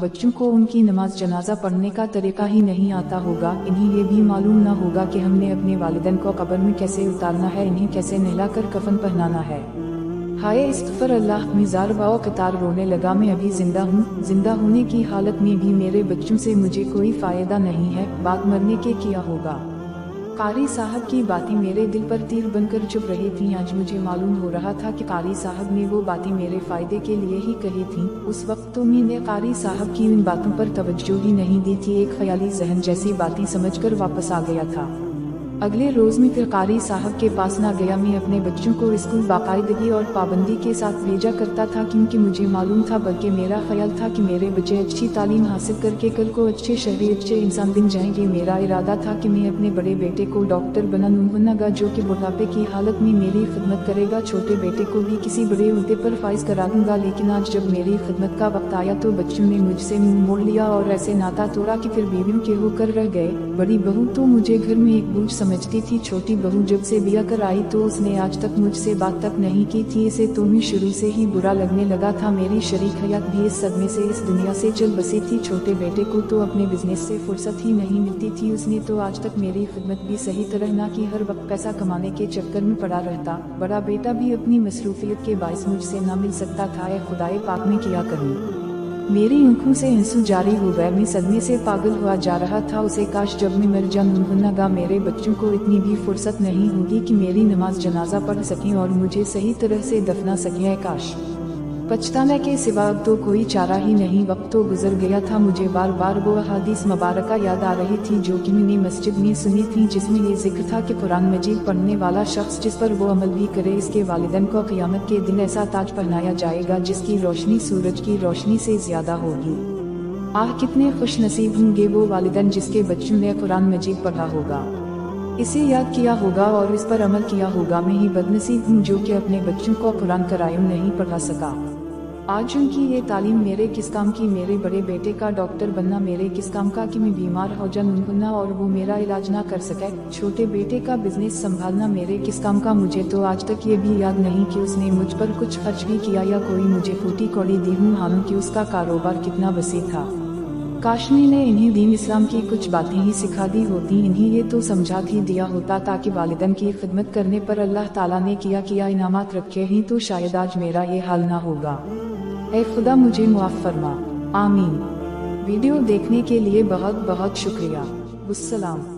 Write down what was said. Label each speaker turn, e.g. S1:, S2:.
S1: बच्चों को उनकी नमाज जनाजा पढ़ने का तरीका ही नहीं आता होगा, इन्हें ये भी मालूम न होगा कि हमने अपने वालिदैन को कब्र में कैसे उतारना है, इन्हें कैसे नहलाकर कफन पहनाना है। हाय इस्तग़फ़ार अल्लाह, मिज़ार बाओ कतार रोने लगा, मैं अभी जिंदा हूँ, जिंदा होने की हालत में भी मेरे बच्चों से मुझे कोई फायदा नहीं है, बाद मरने के क्या होगा। कारी साहब की बातें मेरे दिल पर तीर बनकर चुभ रही थीं। आज मुझे मालूम हो रहा था कि कारी साहब ने वो बातें मेरे फायदे के लिए ही कही थीं। उस वक्त तो मैंने कारी साहब की उन बातों पर तवज्जो ही नहीं दी थी, एक ख्याली जहन जैसी बातें समझकर वापस आ गया था। अगले रोज में फिर कारी साहब के पास ना गया। मैं अपने बच्चों को स्कूल बाकायदगी और पाबंदी के साथ भेजा करता था, क्योंकि मुझे मालूम था, बल्कि मेरा ख्याल था कि मेरे बच्चे अच्छी तालीम हासिल करके कल को अच्छे शहरी अच्छे इंसान बन जाएंगे। मेरा इरादा था कि मैं अपने बड़े बेटे को डॉक्टर बनाऊंगा, जो कि बुढ़ापे की हालत में मेरी खिदमत करेगा। छोटे बेटे को भी किसी बड़े उहदे पर फाइज करा दूंगा। लेकिन आज जब मेरी खिदमत का वक्त आया तो बच्चों ने मुझसे मुंह मोड़ लिया और ऐसे नाता तोड़ा कि फिर बीवियों के होकर रह गए। बड़ी बहू तो मुझे घर में एक बोझ समझती थी। छोटी बहू जब से ब्याह कर आई तो उसने आज तक मुझसे बात तक नहीं की थी। इसे तो मैं शुरू से ही बुरा लगने लगा था। मेरी शरीक हयात भी इस सदमे से इस दुनिया से चल बसी थी। छोटे बेटे को तो अपने बिजनेस से फुर्सत ही नहीं मिलती थी। उसने तो आज तक मेरी खिदमत भी सही तरह ना की, हर वक्त पैसा कमाने के चक्कर में पड़ा रहता। बड़ा बेटा भी अपनी मसरूफियत के बायस मुझसे ना मिल सकता था। ऐ खुदाए पाक में क्या करूं। मेरी आंखों से आंसू जारी हो गए। मैं सदमे से पागल हुआ जा रहा था। उसे काश जब मैं मर जाऊंगा मेरे बच्चों को इतनी भी फुर्सत नहीं होगी कि मेरी नमाज जनाजा पढ़ सकें और मुझे सही तरह से दफना सकें। काश। पछताने के सिवा अब तो कोई चारा ही नहीं। वक्त तो गुजर गया था। मुझे बार बार वो हदीस मुबारका याद आ रही थी जो कि मैंने मस्जिद में सुनी थी, जिसमें ये जिक्र था कि कुरान मजीद पढ़ने वाला शख्स जिस पर वो अमल भी करे, इसके वालिदैन को क़यामत के दिन ऐसा ताज पहनाया जाएगा जिसकी रोशनी सूरज की रोशनी से ज्यादा होगी। आह कितने खुश नसीब होंगे वो वालिदैन जिसके बच्चों ने कुरान मजीद पढ़ा होगा, इसे याद किया होगा और इस पर अमल किया होगा। मैं ही बदनसीब हूँ जो कि अपने बच्चों को कुरान करायम नहीं पढ़ा सका। आज उनकी ये तालीम मेरे किस काम की। मेरे बड़े बेटे का डॉक्टर बनना मेरे किस काम का कि मैं बीमार हो जाऊंगा और वो मेरा इलाज ना कर सके। छोटे बेटे का बिजनेस संभालना मेरे किस काम का। मुझे तो आज तक ये भी याद नहीं कि उसने मुझ पर कुछ खर्च भी किया या कोई मुझे फूटी कौड़ी दी हूँ, हालांकि उसका कारोबार कितना वसी था। काशमी ने इन्हें दीन इस्लाम की कुछ बातें ही सिखा दी होती, इन्हें ये तो समझा ही दिया होता ताकि वालिदैन की खिदमत करने पर अल्लाह ताला ने किया इनामात रखे ही तो शायद आज मेरा ये हाल ना होगा। ऐ खुदा मुझे मुआफ़ फरमा, आमीन। वीडियो देखने के लिए बहुत बहुत शुक्रिया। अस्सलाम।